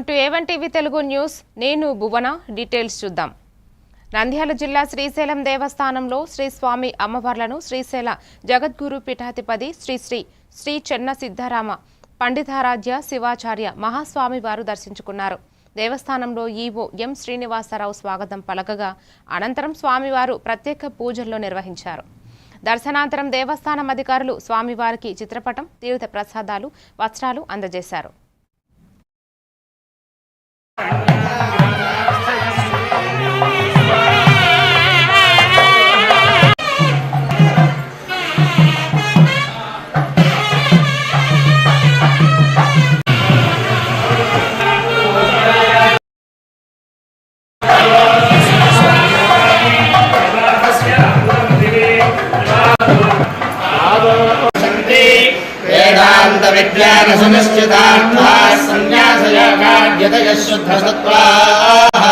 Welcome to A1 TV Telugu news. నేను భువన. Details చూద్దాం. నంద్యాల జిల్లా శ్రీశైలం దేవస్థానంలో శ్రీ స్వామి అమ్మవార్లను శ్రీశైల జగద్గురు పీఠాధిపతి శ్రీ చెన్న సిద్ధరామ పండితారాధ్య శివాచార్య మహాస్వామి వారు దర్శించుకున్నారు. దేవస్థానంలో ఈవో ఎం శ్రీనివాసరావు స్వాగతం పలకగా అనంతరం స్వామివారు ప్రత్యేక పూజల్లో నిర్వహించారు. దర్శనాంతరం దేవస్థానం అధికారులు స్వామివారికి చిత్రపటం, తీర్థ ప్రసాదాలు, వస్త్రాలు అందజేశారు. विज्ञान सुनिश्चितार्थाः संन्यासयोगाद्यतयः शुद्धसत्त्वाः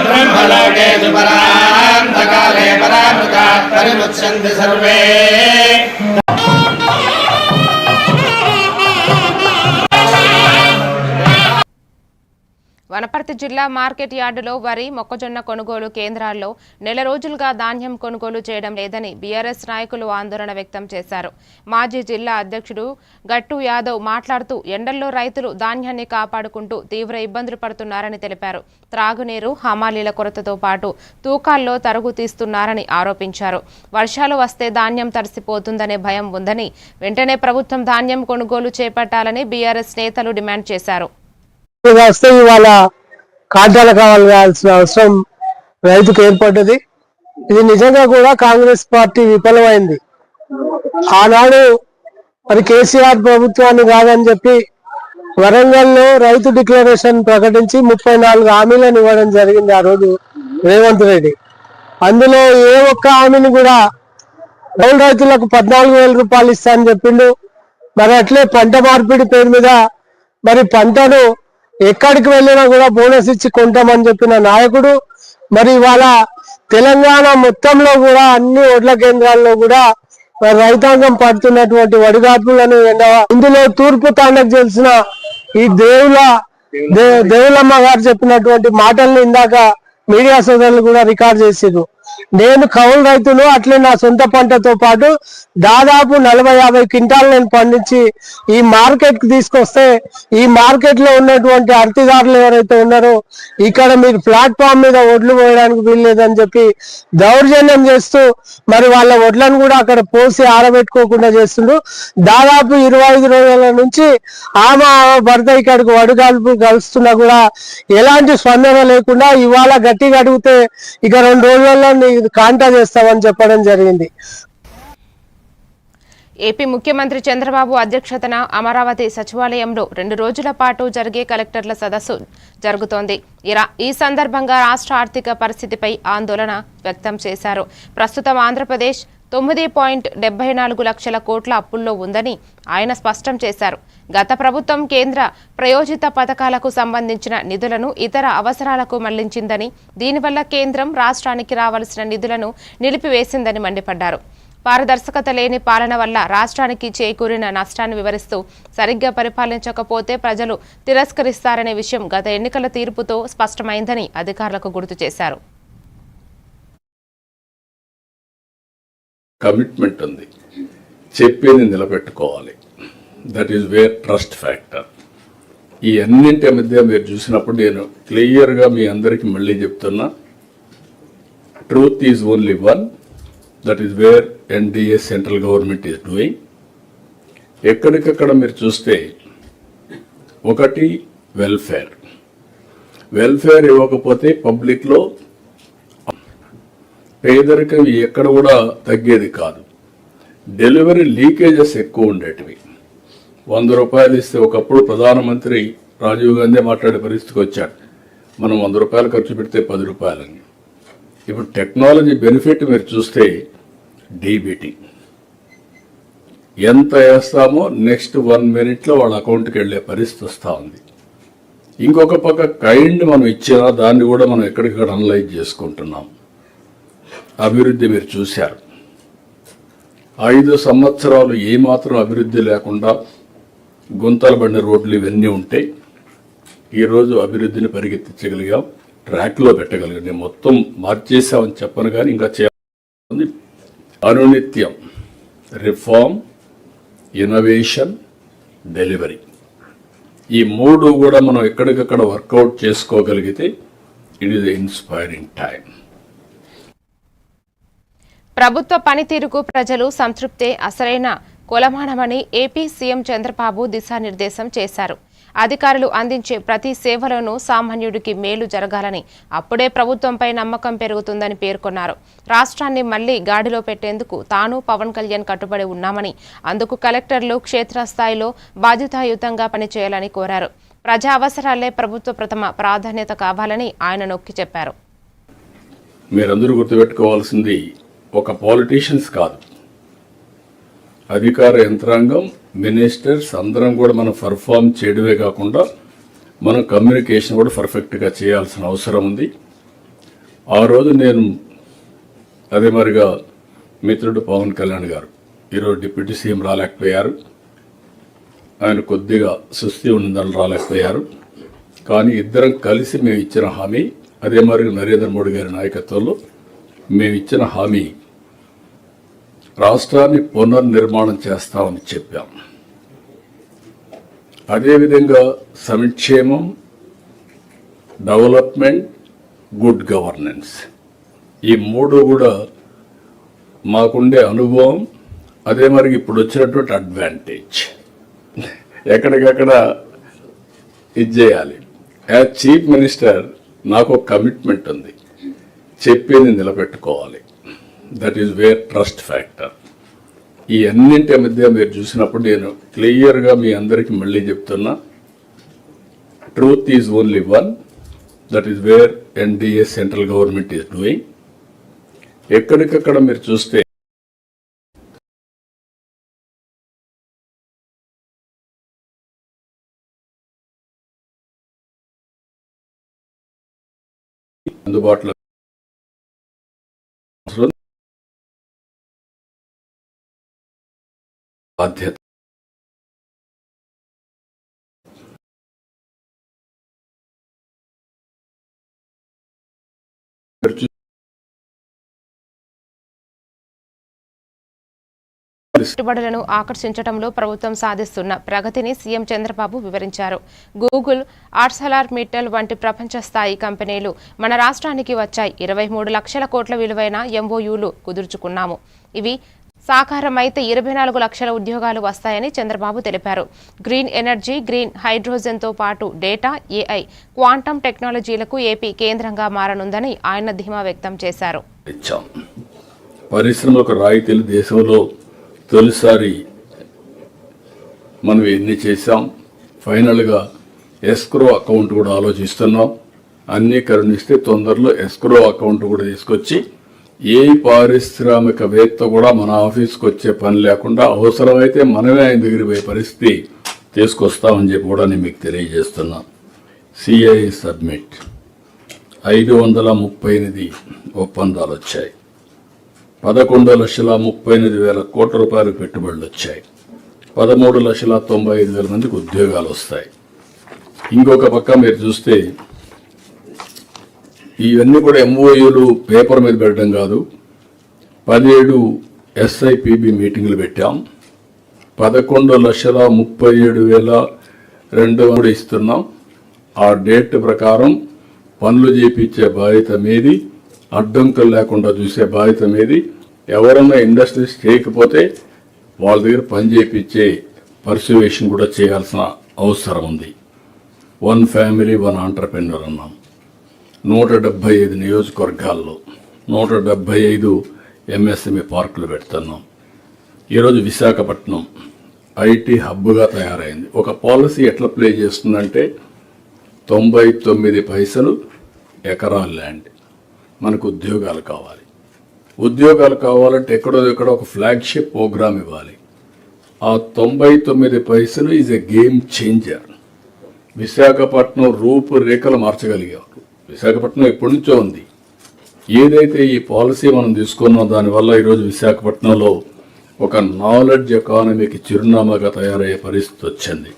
ब्रह्मलोकेषु परान्तकाले परामृतात् परिमुच्यन्ते सर्वे. వనపర్తి జిల్లా మార్కెట్ యార్డులో వరి, మొక్కజొన్న కొనుగోలు కేంద్రాల్లో నెల రోజులుగా ధాన్యం కొనుగోలు చేయడం లేదని బీఆర్ఎస్ నాయకులు ఆందోళన వ్యక్తం చేశారు. మాజీ జిల్లా అధ్యక్షుడు గట్టు యాదవ్ మాట్లాడుతూ ఎండల్లో రైతులు ధాన్యాన్ని కాపాడుకుంటూ తీవ్ర ఇబ్బందులు పడుతున్నారని తెలిపారు. త్రాగునీరు, హమాలీల కొరతతో పాటు తూకాల్లో తరుగు తీస్తున్నారని ఆరోపించారు. వర్షాలు వస్తే ధాన్యం తడిసిపోతుందనే భయం ఉందని, వెంటనే ప్రభుత్వం ధాన్యం కొనుగోలు చేపట్టాలని బీఆర్ఎస్ నేతలు డిమాండ్ చేశారు. వస్తే ఇవాళ కాంటాలు కావాల్సిన అవసరం రైతుకు ఏర్పడ్డది. ఇది నిజంగా కూడా కాంగ్రెస్ పార్టీ విఫలమైంది. ఆనాడు మరి కేసీఆర్ ప్రభుత్వాన్ని కాదని చెప్పి వరంగల్లో రైతు డిక్లరేషన్ ప్రకటించి 34 హామీలను ఇవ్వడం జరిగింది ఆ రోజు రేవంత్ రెడ్డి. అందులో ఏ ఒక్క హామీని కూడా కౌలు రైతులకు 14,000 రూపాయలు ఇస్తా అని చెప్పిండు. మరి అట్లే పంట మార్పిడి పేరు మీద మరి పంటను ఎక్కడికి వెళ్ళినా కూడా బోనస్ ఇచ్చి కొంటామని చెప్పిన నాయకుడు మరి ఇవాళ తెలంగాణ మొత్తంలో కూడా అన్ని వడ్ల కేంద్రాల్లో కూడా రైతాంగం పడుతున్నటువంటి వడిగాపులను ఇందులో తూర్పు తాండకు తెలిసిన ఈ దేవులమ్మ గారు చెప్పినటువంటి మాటల్ని ఇందాక మీడియా సోదరులు కూడా రికార్డ్ చేసిరు. నేను కౌలు రైతులు అట్లే నా సొంత పంటతో పాటు దాదాపు 40-50 క్వింటాలు నేను పండించి ఈ మార్కెట్ కి తీసుకొస్తే ఈ మార్కెట్ లో ఉన్నటువంటి అర్తిదారులు ఎవరైతే ఉన్నారో ఇక్కడ మీరు ప్లాట్ఫామ్ మీద వడ్లు పోయడానికి వీల్లేదని చెప్పి దౌర్జన్యం చేస్తూ మరి వాళ్ళ వడ్లను కూడా అక్కడ పోసి ఆరబెట్టుకోకుండా చేస్తుండ్రు. దాదాపు 25 రోజుల నుంచి ఆమె భర్త ఇక్కడికి వడిగాల్పు కలుస్తున్నా కూడా ఎలాంటి స్పందన లేకుండా ఇవాళ గట్టిగా అడిగితే ఇక 2 రోజులలో కాంటా చేస్తామని చెప్పడం జరిగింది. ఏపీ ముఖ్యమంత్రి చంద్రబాబు అధ్యక్షతన అమరావతి సచివాలయంలో 2 రోజుల పాటు జరిగే కలెక్టర్ల సదస్సు జరుగుతోంది. ఈ సందర్భంగా రాష్ట్ర ఆర్థిక పరిస్థితిపై ఆందోళన వ్యక్తం చేశారు. ప్రస్తుతం ఆంధ్రప్రదేశ్ 9.74 లక్షల కోట్ల అప్పుల్లో ఉందని ఆయన స్పష్టం చేశారు. గత ప్రభుత్వం కేంద్ర ప్రయోజిత పథకాలకు సంబంధించిన నిధులను ఇతర అవసరాలకు మళ్లించిందని, దీనివల్ల కేంద్రం రాష్ట్రానికి రావాల్సిన నిధులను నిలిపివేసిందని మండిపడ్డారు. పారదర్శకత లేని పాలన వల్ల రాష్ట్రానికి చేకూరిన నష్టాన్ని వివరిస్తూ సరిగ్గా పరిపాలించకపోతే ప్రజలు తిరస్కరిస్తారనే విషయం గత ఎన్నికల తీర్పుతో స్పష్టమైందని అధికారులకు గుర్తు చేశారు. కమిట్మెంట్ ఉంది, చెప్పింది నిలబెట్టుకోవాలి. That is where trust factor. ఈ అన్నింటి మధ్య మీరు చూసినప్పుడు నేను క్లియర్గా మీ అందరికీ మళ్ళీ చెప్తున్నా, truth is only one. That is wear NDA central government is doing. ఎక్కడికక్కడ మీరు చూస్తే ఒకటి వెల్ఫేర్ ఇవ్వకపోతే పబ్లిక్లో పేదరికం ఎక్కడ కూడా తగ్గేది కాదు. డెలివరీ లీకేజెస్ ఎక్కువ ఉండేటివి. 100 రూపాయలు ఇస్తే ఒకప్పుడు ప్రధానమంత్రి రాజీవ్ గాంధీ మాట్లాడే పరిస్థితికి వచ్చాడు, మనం 100 రూపాయలు ఖర్చు పెడితే 10 రూపాయలని. ఇప్పుడు టెక్నాలజీ బెనిఫిట్ మీరు చూస్తే డీబీటీ ఎంత వేస్తామో నెక్స్ట్ 1 మినిట్లో వాళ్ళ అకౌంట్కి వెళ్ళే పరిస్థితి వస్తూ ఉంది. ఇంకొక పక్క కైండ్ మనం ఇచ్చినా దాన్ని కూడా మనం ఎక్కడికక్కడ అనలైజ్ చేసుకుంటున్నాం. అభివృద్ధి మీరు చూశారు, 5 సంవత్సరాలు ఏమాత్రం అభివృద్ధి లేకుండా గుంతలు పడిన రోడ్లు ఇవన్నీ ఉంటే ఈరోజు అభివృద్ధిని పరిగెత్తించగలిగాం, ట్రాక్లో పెట్టగలిగాం. నేను మొత్తం మార్చేసామని చెప్పను కానీ ఇంకా చేయాలి. అనునిత్యం రిఫార్మ్, ఇన్నోవేషన్, డెలివరీ, ఈ మూడు కూడా మనం ఎక్కడికక్కడ వర్కౌట్ చేసుకోగలిగితే ఇట్ ఈస్ ఇన్స్పైరింగ్ టైం. ప్రభుత్వ పనితీరుకు ప్రజలు సంతృప్తే అసలైన కొలమానమని ఏపీ సీఎం చంద్రబాబు దిశానిర్దేశం చేశారు. అధికారులు అందించే ప్రతి సేవలోనూ సామాన్యుడికి మేలు జరగాలని, అప్పుడే ప్రభుత్వంపై నమ్మకం పెరుగుతుందని పేర్కొన్నారు. రాష్ట్రాన్ని మళ్లీ గాడిలో పెట్టేందుకు తాను పవన్ కళ్యాణ్ కట్టుబడి ఉన్నామని, అందుకు కలెక్టర్లు క్షేత్రస్థాయిలో బాధ్యతాయుతంగా పనిచేయాలని కోరారు. ప్రజా అవసరాలే ప్రభుత్వ ప్రథమ ప్రాధాన్యత కావాలని ఆయన నొక్కి చెప్పారు. మీరందరూ గుర్తుపెట్టుకోవాల్సింది ఒక పాలిటీషియన్స్ కాదు, అధికార యంత్రాంగం, మినిస్టర్స్ అందరం కూడా మనం పర్ఫామ్ చేయడమే కాకుండా మనం కమ్యూనికేషన్ కూడా పర్ఫెక్ట్గా చేయాల్సిన అవసరం ఉంది. ఆ రోజు నేను అదే మరిగా మిత్రుడు పవన్ కళ్యాణ్ గారు ఈరోజు డిప్యూటీ సీఎం రాలేకపోయారు, ఆయన కొద్దిగా సుస్థి ఉందని రాలేకపోయారు. కానీ ఇద్దరం కలిసి మేము ఇచ్చిన హామీ, అదే మరి నరేంద్ర మోడీ గారి నాయకత్వంలో మేము ఇచ్చిన హామీ, రాష్ట్రాన్ని పునర్నిర్మాణం చేస్తామని చెప్పాం. అదేవిధంగా సంక్షేమం, డెవలప్మెంట్, గుడ్ గవర్నెన్స్, ఈ మూడు కూడా మాకుండే అనుభవం, అదే మరి ఇప్పుడు వచ్చినటువంటి అడ్వాంటేజ్. ఎక్కడికక్కడ ఇది చేయాలి. యాజ్ చీఫ్ మినిస్టర్ నాకు ఒక కమిట్మెంట్ ఉంది, చెప్పింది నిలబెట్టుకోవాలి. That is where trust factor. ఈ అన్నింటి మధ్య మీరు చూసినప్పుడు నేను క్లియర్గా మీ అందరికీ మళ్ళీ చెప్తున్నా, truth is only one. That is wear NDA central government is doing. ఎక్కడికక్కడ మీరు చూస్తే అందుబాటులో బాధ్యత. పెట్టుబడులను ఆకర్షించడంలో ప్రభుత్వం సాధిస్తున్న ప్రగతిని సీఎం చంద్రబాబు వివరించారు. గూగుల్, ఆర్సెలర్ మిట్టల్ వంటి ప్రపంచ స్థాయి కంపెనీలు మన రాష్ట్రానికి వచ్చాయి. 23 లక్షల కోట్ల విలువైన ఎంఓయూలు కుదుర్చుకున్నాము. ఇవి సాకారమైతే 24 లక్షల ఉద్యోగాలు వస్తాయని చంద్రబాబు తెలిపారు. గ్రీన్ ఎనర్జీ, గ్రీన్ హైడ్రోజన్తో పాటు డేటా, ఏఐ, క్వాంటమ్ టెక్నాలజీలకు ఏపీ కేంద్రంగా మారనుందని ఆయన ధీమా వ్యక్తం చేశారు. పరిశ్రమలకు రాయితీలు దేశంలో తొలిసారి మనం ఎన్ని చేశాం. ఫైనల్గా ఎస్క్రో అకౌంట్ కూడా ఆలోచిస్తున్నాం. అన్ని కరుణిస్తే తొందరలో ఎస్క్రో అకౌంట్ కూడా తీసుకొచ్చి ఏ పారిశ్రామికవేత్త కూడా మన ఆఫీస్కి వచ్చే పని లేకుండా అవసరమైతే మనమే ఆయన దగ్గరికి పోయే పరిస్థితి తీసుకొస్తామని చెప్పి కూడా నేను మీకు తెలియజేస్తున్నా. సిఐ సబ్మిట్ 538 ఒప్పందాలు వచ్చాయి. 11,38,000 కోట్ల రూపాయలు పెట్టుబడులు వచ్చాయి. 13,95,000 మందికి ఉద్యోగాలు వస్తాయి. ఇంకొక పక్క మీరు చూస్తే ఇవన్నీ కూడా ఎంఓయూలు పేపర్ మీద పెట్టడం కాదు, 17 ఎస్ఐపిబి మీటింగ్లు పెట్టాం. 11,37,200 ఇస్తున్నాం. ఆ డేట్ ప్రకారం పనులు చేయించే బాధ్యత మీది, అడ్డంకులు లేకుండా చూసే బాధ్యత మీది. ఎవరన్నా ఇండస్ట్రీస్ చేయకపోతే వాళ్ళ దగ్గర పని చేయించే పర్సువేషన్ కూడా చేయాల్సిన అవసరం ఉంది. 1 ఫ్యామిలీ 1 ఆంటర్ప్రెన్యూర్ అన్నాం. 175 నియోజకవర్గాల్లో 175 ఎంఎస్ఎంఈ పార్కులు పెడుతున్నాం. ఈరోజు విశాఖపట్నం ఐటీ హబ్గా తయారైంది. ఒక పాలసీ ఎట్లా ప్లే చేస్తుందంటే 99 పైసలు ఎకరా ల్యాండ్. మనకు ఉద్యోగాలు కావాలి. ఉద్యోగాలు కావాలంటే ఎక్కడో ఒక ఫ్లాగ్షిప్ ప్రోగ్రామ్ ఇవ్వాలి. ఆ 99 పైసలు is a game changer. Visakhapatnam రూపురేఖలు మార్చగలిగారు. విశాఖపట్నం ఎప్పటి నుంచో ఉంది. ఏదైతే ఈ పాలసీ మనం తీసుకున్నాం దానివల్ల ఈరోజు విశాఖపట్నంలో ఒక నాలెడ్జ్ ఎకానమీకి చిరునామాగా తయారయ్యే పరిస్థితి వచ్చింది.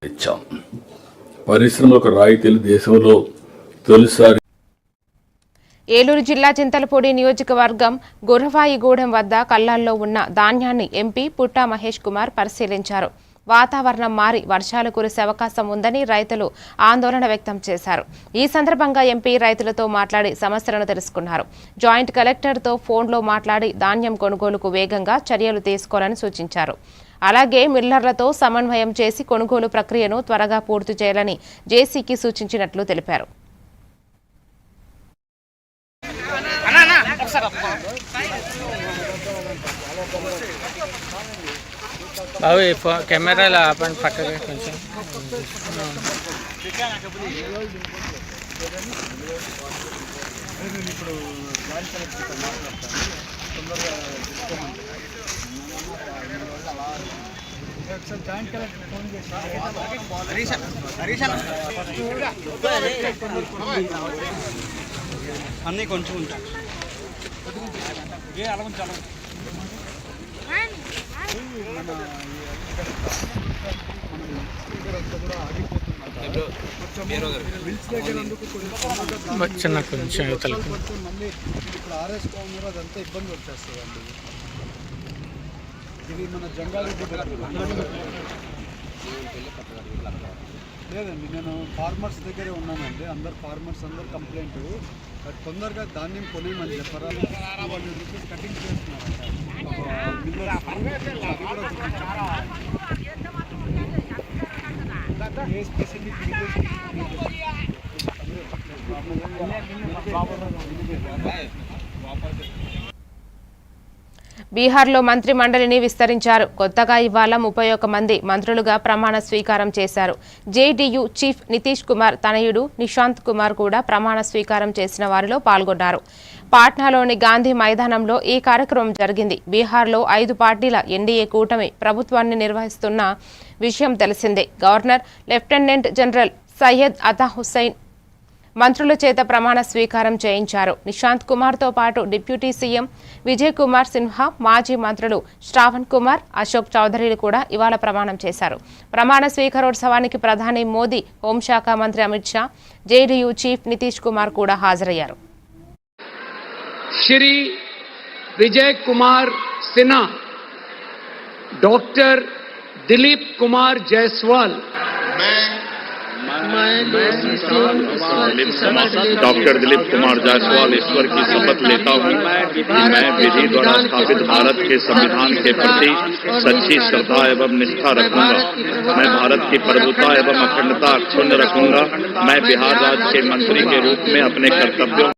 ఇచ్చాం. పరిశ్రమలకు రాయితీలు దేశంలో తొలిసారి. ఏలూరు జిల్లా చింతలపూడి నియోజకవర్గం గుర్రవాయిగూడెం వద్ద కల్లాల్లో ఉన్న ధాన్యాన్ని ఎంపీ పుట్టా మహేష్ కుమార్ పరిశీలించారు. వాతావరణం మారి వర్షాలు కురిసే అవకాశం ఉందని రైతులు ఆందోళన వ్యక్తం చేశారు. ఈ సందర్భంగా ఎంపీ రైతులతో మాట్లాడి సమస్యలను తెలుసుకున్నారు. జాయింట్ కలెక్టర్తో ఫోన్లో మాట్లాడి ధాన్యం కొనుగోలుకు వేగంగా చర్యలు తీసుకోవాలని సూచించారు. అలాగే మిల్లర్లతో సమన్వయం చేసి కొనుగోలు ప్రక్రియను త్వరగా పూర్తి చేయాలని జేసీకి సూచించినట్లు తెలిపారు. బాబు కెమెరాలో ఆపండి పక్కగా కొంచెం. అన్నీ కొంచెం ఉంటాయి. చిన్న కొంచెం యువతలకు మళ్ళీ ఇప్పుడు ఆర్ఎస్ కోనర్ అదంతా ఇబ్బంది వచ్చేస్తుందండి. ఇది మన జంగారెడ్డి లేదండి, నేను ఫార్మర్స్ దగ్గరే ఉన్నానండి. అందరు ఫార్మర్స్ అందరు కంప్లైంట్ తొందరగా ధాన్యం కొనేయమని చెప్పారు. 200 రూపీస్ కటింగ్ చేస్తున్నారంట. ఏ స్పెసిఫిక్ బీహార్లో మంత్రి మండలిని విస్తరించారు. కొత్తగా ఇవాళ 31 మంది మంత్రులుగా ప్రమాణ స్వీకారం చేశారు. జేడీయూ చీఫ్ నితీష్ కుమార్ తనయుడు నిశాంత్ కుమార్ కూడా ప్రమాణ స్వీకారం చేసిన వారిలో పాల్గొన్నారు. పాట్నాలోని గాంధీ మైదానంలో ఈ కార్యక్రమం జరిగింది. బీహార్లో 5 పార్టీల ఎన్డీఏ కూటమి ప్రభుత్వాన్ని నిర్వహిస్తున్న విషయం తెలిసిందే. గవర్నర్ లెఫ్టినెంట్ జనరల్ సయ్యద్ అతా హుస్సేన్ మంత్రుల చేత ప్రమాణ స్వీకారం చేయించారు. నిశాంత్ కుమార్తో పాటు డిప్యూటీ సీఎం విజయ్ కుమార్ సిన్హా, మాజీ మంత్రులు శ్రావణ్ కుమార్, అశోక్ చౌదరిలు కూడా ఇవాళ ప్రమాణం చేశారు. ప్రమాణ స్వీకారోత్సవానికి ప్రధాని మోదీ, హోంశాఖ మంత్రి అమిత్ షా, జేడీయూ చీఫ్ నితీష్ కుమార్ కూడా హాజరయ్యారు. श्री विजय कुमार सिन्हा, डॉक्टर दिलीप कुमार जायसवाल, डॉक्टर दिलीप कुमार जायसवाल ईश्वर की शपथ लेता हूँ कि मैं विधि द्वारा स्थापित भारत के संविधान के प्रति सच्ची श्रद्धा एवं निष्ठा रखूंगा। मैं भारत की प्रभुता एवं अखंडता अक्षुण्ण रखूंगा। मैं बिहार राज्य के मंत्री के रूप में अपने कर्तव्यों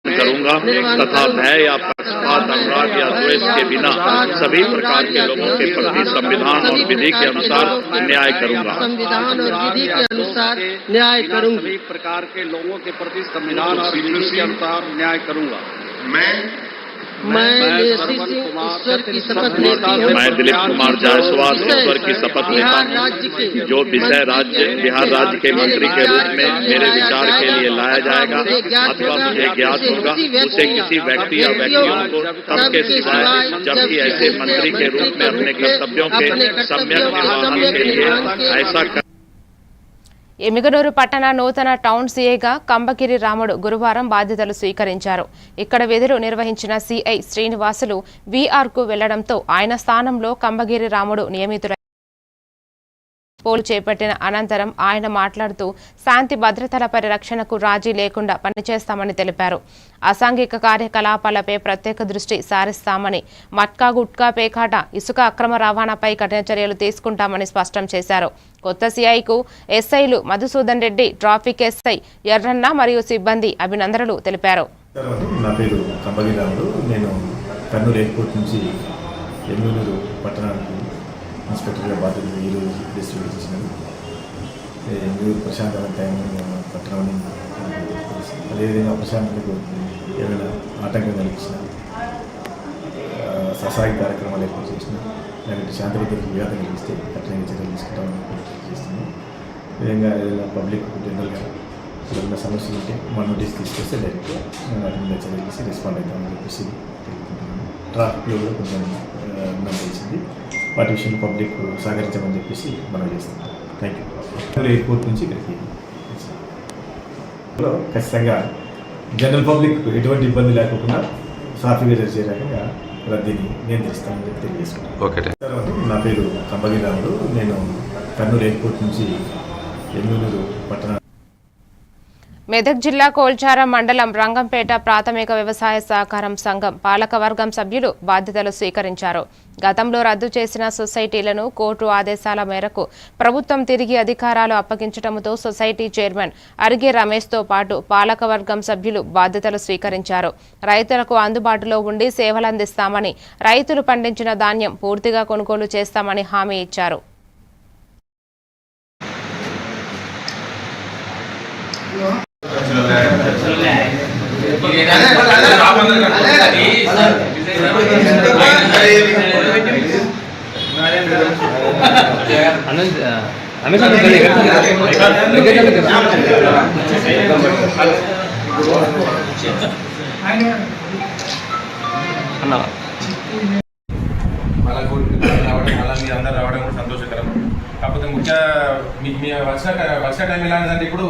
करूंगा तथा भय या पक्षपात, अनुराग या द्वेष के बिना सभी प्रकार के लोगों के प्रति संविधान और विधि के अनुसार न्याय करूंगा। संविधान और विधि के अनुसार न्याय करूंगा। सभी प्रकार के लोगों के प्रति संविधान और विधि के अनुसार न्याय करूंगा। मैं ईश्वर की शपथ लेता हूँ। मैं दिलीप कुमार जायसवाल ईश्वर की शपथ लेता हूँ जो विषय बिहार राज्य के मंत्री के रूप में मेरे विचार के लिए लाया जाएगा अथवा मुझे ज्ञात होगा उसे किसी व्यक्ति या व्यक्तियों को तब के सिवाय जबकि ऐसे मंत्री के रूप में अपने कर्तव्यों के सम्यक निर्वहन के लिए ऐसा ఎమిగనూరు పట్టణ నూతన టౌన్ సీఐగా కంబగిరి రాముడు గురువారం బాధ్యతలు స్వీకరించారు. ఇక్కడ విధులు నిర్వహించిన సీఐ శ్రీనివాసులు వీఆర్కు వెళ్లడంతో ఆయన స్థానంలో కంబగిరి రాముడు నియమితులయ్యారు. పోలు చేపట్టిన అనంతరం ఆయన మాట్లాడుతూ శాంతి భద్రతల పరిరక్షణకు రాజీ లేకుండా పనిచేస్తామని తెలిపారు. అసాంఘిక కార్యకలాపాలపై ప్రత్యేక దృష్టి సారిస్తామని, మట్కా గుట్కా పేకాట, ఇసుక అక్రమ రవాణాపై కఠిన చర్యలు తీసుకుంటామని స్పష్టం చేశారు. కొత్త సీఐకు ఎస్ఐలు మధుసూదన్ రెడ్డి, ట్రాఫిక్ ఎస్ఐ ఎర్రన్న మరియు సిబ్బంది అభినందనలు తెలిపారు. నా పేరు కంబగిరి రాముడు. నేను కర్నూలు ఎయిర్పోర్ట్ నుంచి ఎమ్మెల్యేరు పట్టణానికి ఇన్స్పెక్టర్గా బాధ్యతలు ఈరోజు డిస్ట్రిబ్యూట్ చేసినాను. ఎమ్మెల్యేరు ప్రశాంతమైన టైం పట్టణాన్ని అదేవిధంగా ప్రశాంతతకు ఏమైనా ఆటంకం కలిగించిన ససాయి కార్యక్రమాలు ఏర్పాటు చేసిన లేకపోతే శాంతి భద్రతకు వ్యాధి కలిగిస్తే కఠినంగా చర్యలు తీసుకుంటామని చేస్తున్నాం. ఈ విధంగా ఏదైనా పబ్లిక్ జనరల్గా ఏదైనా సమస్యలు ఉంటే మా నోటీస్ తీసుకొస్తే డైరెక్ట్గా మేము వాటి మీద చర్యలు తీసి రెస్పాండ్ అవుతామని చెప్పేసి తెలుపుకుంటున్నాను. ట్రాఫిక్లో కూడా కొంచెం తెలిసింది. వాటి విషయంలో పబ్లిక్ సహకరించమని చెప్పేసి మనం చేస్తున్నాం. Thank you. ఎయిర్పోర్ట్ నుంచి ఇక్కడికి ఖచ్చితంగా జనరల్ పబ్లిక్ ఎటువంటి ఇబ్బంది లేకుండా సాఫీగా జరిగే రకంగా రద్దీని నియంత్రిస్తామని చెప్పి తెలియజేసుకున్నాను. నా పేరు కంబగి రాముడు. నేను కర్నూలు ఎయిర్పోర్ట్ నుంచి ఎమ్మెల్యేలు పట్టణ మెదక్ జిల్లా కోల్చారం మండలం రంగంపేట ప్రాథమిక వ్యవసాయ సహకారం సంఘం పాలకవర్గం సభ్యులు బాధ్యతలు స్వీకరించారు. గతంలో రద్దు చేసిన సొసైటీలను కోర్టు ఆదేశాల మేరకు ప్రభుత్వం తిరిగి అధికారాలు అప్పగించడంతో సొసైటీ చైర్మన్ అరిగే రమేష్తో పాటు పాలకవర్గం సభ్యులు బాధ్యతలు స్వీకరించారు. రైతులకు అందుబాటులో ఉండి సేవలందిస్తామని, రైతులు పండించిన ధాన్యం పూర్తిగా కొనుగోలు చేస్తామని హామీ ఇచ్చారు. అందరూ రావడం కూడా సంతోషకరం. కాకపోతే ముఖ్య మీ వర్ష టైం ఎలాంటిదంటే ఇప్పుడు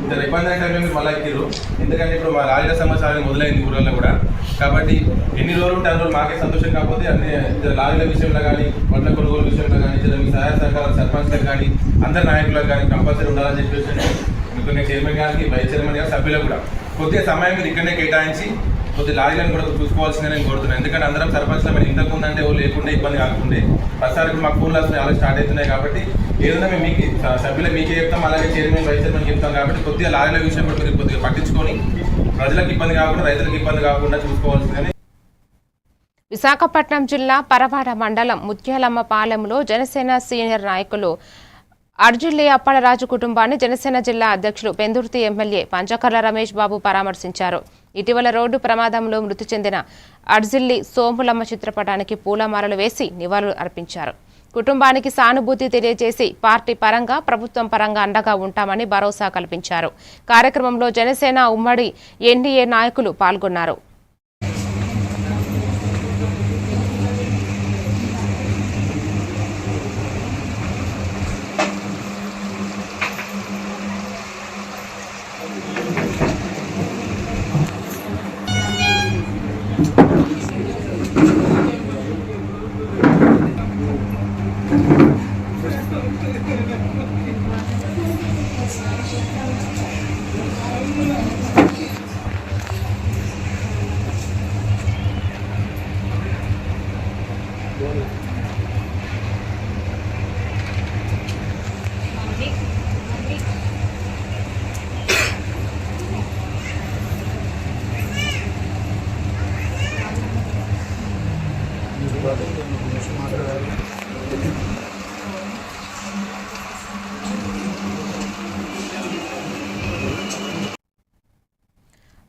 ఇంత ఇబ్బంది అయిన టైంలో మీరు మళ్ళీ ఎక్కిరు. ఎందుకంటే ఇప్పుడు మా లారీల సమస్య అనేది మొదలైంది ఊళ్ళో కూడా. కాబట్టి ఎన్ని రోజులు ఉంటే అన్ని రోజులు మాకే సంతోషం. కాకపోతే అన్ని లారీల విషయంలో కానీ, వడ్ల కొనుగోలు విషయంలో కానీ, మీ సహాయ సహకారాలు సర్పంచ్లకు కానీ, అందరి నాయకులకు కానీ కంపల్సరీ ఉండాలని చెప్పేసి మీకు నేను చైర్మన్ గారికి, వైస్ చైర్మన్ గారు, సభ్యులకు కూడా కొద్దిగా సమయం మీరు ఇక్కడనే కేటాయించి కొద్ది లారీలను కూడా చూసుకోవాల్సిందే నేను కోరుతున్నాను. ఎందుకంటే అందరం సర్పంచ్లో మీరు ఇంతకు ముందంటే ఓ లేకుండే ఇబ్బంది కాకుండే ప్రస్తుతానికి మాకు ఫోన్లు వస్తున్నాయి, అలా స్టార్ట్ అవుతున్నాయి. కాబట్టి ఏదైనా మేము మీకు సభ్యులు మీకే చెప్తాం, అలాగే చైర్మన్, వైస్ చైర్మన్ చెప్తాం. కాబట్టి కొద్దిగా లారీల విషయం కూడా మీరు కొద్దిగా పట్టించుకొని ప్రజలకు ఇబ్బంది కాకుండా, రైతులకు ఇబ్బంది కాకుండా చూసుకోవాల్సిందని. విశాఖపట్నం జిల్లా పరవాడ మండలం ముత్యాలమ్మ పాలెంలో జనసేన సీనియర్ నాయకులు అర్జుల్లి అప్పలరాజు కుటుంబాన్ని జనసేన జిల్లా అధ్యక్షులు పెందుర్తి ఎమ్మెల్యే పంచకర్ల రమేష్ బాబు పరామర్శించారు. ఇటీవల రోడ్డు ప్రమాదంలో మృతి చెందిన అర్జుల్లి సోములమ్మ చిత్రపటానికి పూలమాలలు వేసి నివాళులు అర్పించారు. కుటుంబానికి సానుభూతి తెలియజేసి పార్టీ పరంగా, ప్రభుత్వం పరంగా అండగా ఉంటామని భరోసా కల్పించారు. కార్యక్రమంలో జనసేన ఉమ్మడి ఎన్డీఏ నాయకులు పాల్గొన్నారు.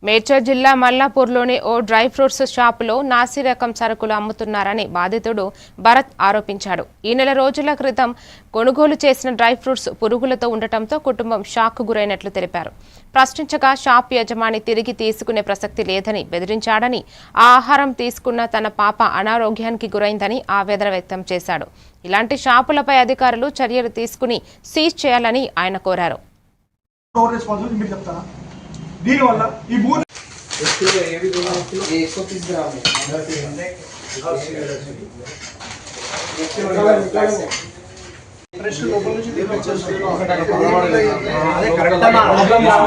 మేడ్చల్ జిల్లా మల్లాపూర్లోని ఓ డ్రై ఫ్రూట్స్ షాపులో నాసి రకం సరుకులు అమ్ముతున్నారని బాధితుడు భరత్ ఆరోపించాడు. ఈ నెల రోజుల క్రితం కొనుగోలు చేసిన డ్రై ఫ్రూట్స్ పురుగులతో ఉండటంతో కుటుంబం షాక్ గురైనట్లు తెలిపారు. ప్రశ్నించగా షాప్ యజమాని తిరిగి తీసుకునే ప్రసక్తి లేదని బెదిరించాడని, ఆ ఆహారం తీసుకున్న తన పాప అనారోగ్యానికి గురైందని ఆవేదన వ్యక్తం చేశాడు. ఇలాంటి షాపులపై అధికారులు చర్యలు తీసుకుని సీజ్ చేయాలని ఆయన కోరారు. దీనివల్ల ఈ భూమి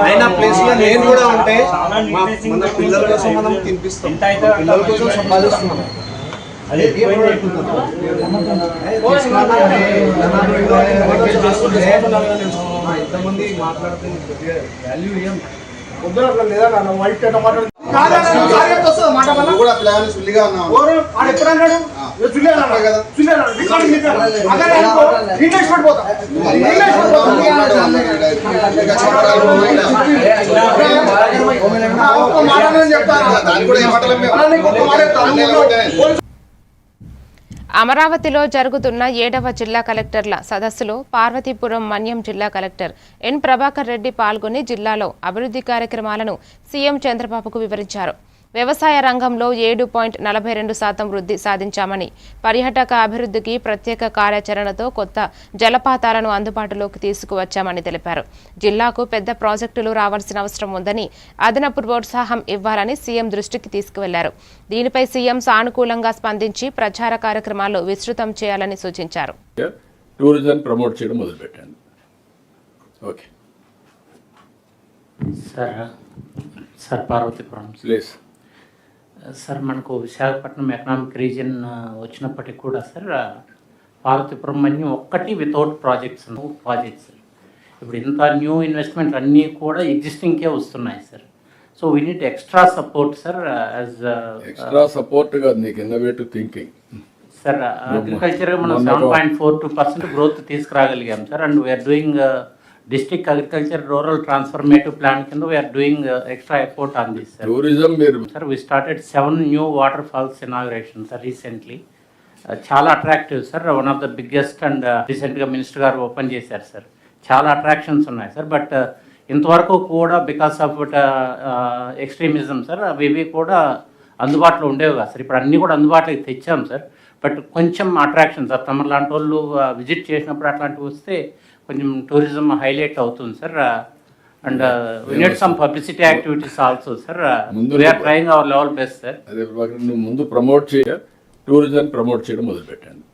అయినా ప్లేస్ లో నేను కూడా ఉంటే మన పిల్లల కోసం మనం తినిపిస్తాం, పిల్లల కోసం సంపాదిస్తున్నాం. ఇంతమంది మాట్లాడితే వాల్యూ ఏం లేదా వైట్ అమరావతిలో జరుగుతున్న 7వ జిల్లా కలెక్టర్ల సదస్సులో పార్వతీపురం మన్యం జిల్లా కలెక్టర్ ఎన్ ప్రభాకర్ రెడ్డి పాల్గొని జిల్లాలో అభివృద్ధి కార్యక్రమాలను సీఎం చంద్రబాబుకు వివరించారు. వ్యవసాయ రంగంలో 7.42% వృద్ధి సాధించామని, పర్యాటక అభివృద్ధికి ప్రత్యేక కార్యాచరణతో కొత్త జలపాతాలను అందుబాటులోకి తీసుకువచ్చామని తెలిపారు. జిల్లాకు పెద్ద ప్రాజెక్టులు రావాల్సిన అవసరం ఉందని, అదనపు ప్రోత్సాహం ఇవ్వాలని సీఎం దృష్టికి తీసుకువెళ్లారు. దీనిపై సీఎం సానుకూలంగా స్పందించి ప్రచార కార్యక్రమాలు విస్తృతం చేయాలని సూచించారు. టూరిజం ప్రమోట్ చేయడం మొదలుపెట్టండి. Okay sir Parvathipuram please. Sir మనకు విశాఖపట్నం ఎకనామిక్ రీజియన్ వచ్చినప్పటికీ కూడా సార్ పార్వతీపురం అన్నీ ఒక్కటి వితౌట్ ప్రాజెక్ట్స్ ఇప్పుడు ఇంత న్యూ ఇన్వెస్ట్మెంట్ అన్నీ కూడా ఎగ్జిస్టింగ్కే వస్తున్నాయి sir. So we need extra support sir. Extra support కాదు, నీకు ఇన్నోవేటివ్ థింకింగ్ సార్. అగ్రికల్చర్ మనం 7.42% గ్రోత్ తీసుకురాగలిగాం sir. And we are doing district agriculture rural transformative plan కింద we are doing extra effort on this sir. Tourism sir we started 7 new water falls inauguration sir recently. చాలా attractive sir. One of the biggest and రీసెంట్గా minister గారు open చేశారు సార్. చాలా attractions ఉన్నాయి sir. But ఇంతవరకు కూడా బికాస్ ఆఫ్ ఎక్స్ట్రీమిజం సార్ అవి కూడా అందుబాటులో ఉండేవి కాదు సార్. ఇప్పుడు అన్నీ కూడా అందుబాటులోకి తెచ్చాం సార్. బట్ కొంచెం అట్రాక్షన్ సార్, తమ లాంటి వాళ్ళు విజిట్ చేసినప్పుడు అట్లాంటివి వస్తే కొంచెం టూరిజం హైలైట్ అవుతుంది sir. And we need some publicity activities also sir. We are trying our level best sir. అదే నువ్వు ముందు ప్రమోట్ టూరిజం ప్రమోట్ చేయడం మొదలుపెట్టండి.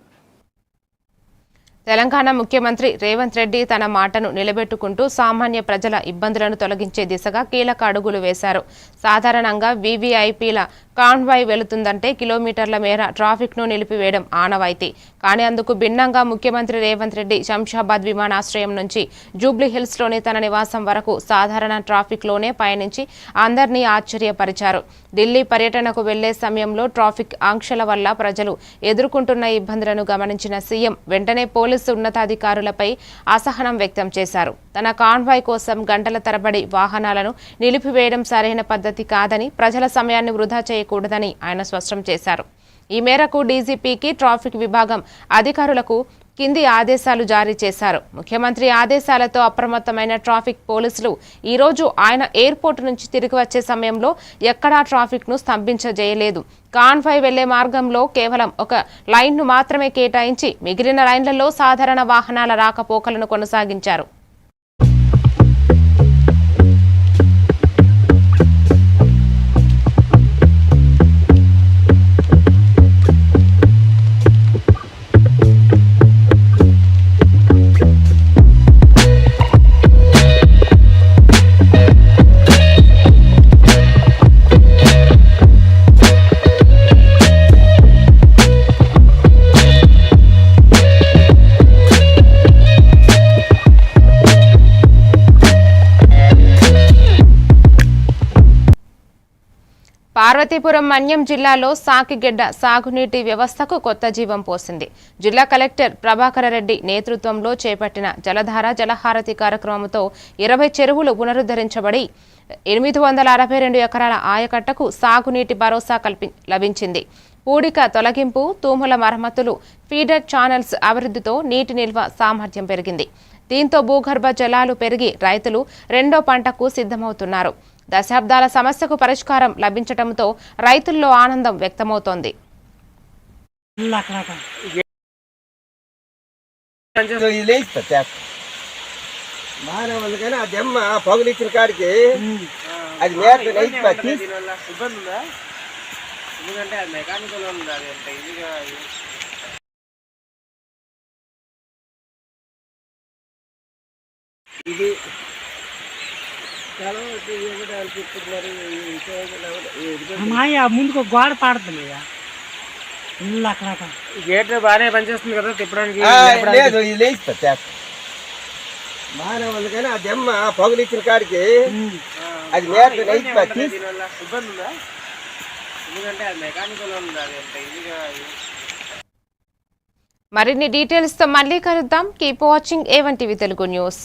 తెలంగాణ ముఖ్యమంత్రి రేవంత్ రెడ్డి తన మాటను నిలబెట్టుకుంటూ సామాన్య ప్రజల ఇబ్బందులను తొలగించే దిశగా కీలక అడుగులు వేశారు. సాధారణంగా వీవీఐపీల కాన్వాయ్ వెళుతుందంటే కిలోమీటర్ల మేర ట్రాఫిక్ను నిలిపివేయడం ఆనవాయితీ. కానీ అందుకు భిన్నంగా ముఖ్యమంత్రి రేవంత్ రెడ్డి శంషాబాద్ విమానాశ్రయం నుంచి జూబ్లీహిల్స్లోని తన నివాసం వరకు సాధారణ ట్రాఫిక్లోనే పయనించి అందరినీ ఆశ్చర్యపరిచారు. ఢిల్లీ పర్యటనకు వెళ్లే సమయంలో ట్రాఫిక్ ఆంక్షల వల్ల ప్రజలు ఎదుర్కొంటున్న ఇబ్బందులను గమనించిన సీఎం వెంటనే పోలీసు ఉన్నతాధికారులపై అసహనం వ్యక్తం చేశారు. తన కాన్వాయ్ కోసం గంటల తరబడి వాహనాలను నిలిపివేయడం సరైన పద్ధతి కాదని, ప్రజల సమయాన్ని వృధా చేయకూడదని ఆయన స్పష్టం చేశారు. ఈ మేరకు డీజీపీకి ట్రాఫిక్ విభాగం అధికారులకు కింది ఆదేశాలు జారీ చేశారు. ముఖ్యమంత్రి ఆదేశాలతో అప్రమత్తమైన ట్రాఫిక్ పోలీసులు ఈరోజు ఆయన ఎయిర్పోర్ట్ నుంచి తిరిగి వచ్చే సమయంలో ఎక్కడా ట్రాఫిక్ను స్తంభించజేయలేదు. కాన్వాయ్ వెళ్లే మార్గంలో కేవలం ఒక లైన్ను మాత్రమే కేటాయించి మిగిలిన లైన్లలో సాధారణ వాహనాల రాకపోకలను కొనసాగించారు. పార్వతీపురం మన్యం జిల్లాలో సాకిగెడ్డ సాగునీటి వ్యవస్థకు కొత్త జీవం పోసింది. జిల్లా కలెక్టర్ ప్రభాకర రెడ్డి నేతృత్వంలో చేపట్టిన జలధార జలహారతి కార్యక్రమంతో 20 చెరువులు పునరుద్ధరించబడి 862 ఎకరాల ఆయకట్టకు సాగునీటి భరోసా లభించింది. పూడిక తొలగింపు, తూముల మరమ్మతులు, ఫీడర్ ఛానల్స్ అభివృద్ధితో నీటి నిల్వ సామర్థ్యం పెరిగింది. దీంతో భూగర్భ జలాలు పెరిగి రైతులు రెండో పంటకు సిద్ధమవుతున్నారు. దశాబ్దాల సమస్యకు పరిష్కారం లభించడంతో రైతుల్లో ఆనందం వ్యక్తమవుతోంది. ముందుకు గోడ పాడుతున్నాయా ఇల్లు అక్కడ గేట్ బాగానే పనిచేస్తుంది కదా తిప్పడానికి బాగానే ఉంది కానీ ఆ దెమ్మ పగులిచ్చిన కాడికి అది ఇబ్బంది ఉందా? ఎందుకంటే అది మెకానికల్ ఉంది. అది అంత ఈజీగా మరిన్ని డీటెయిల్స్ తో మళ్ళీ కలుద్దాం. Keep watching A1 TV Telugu news.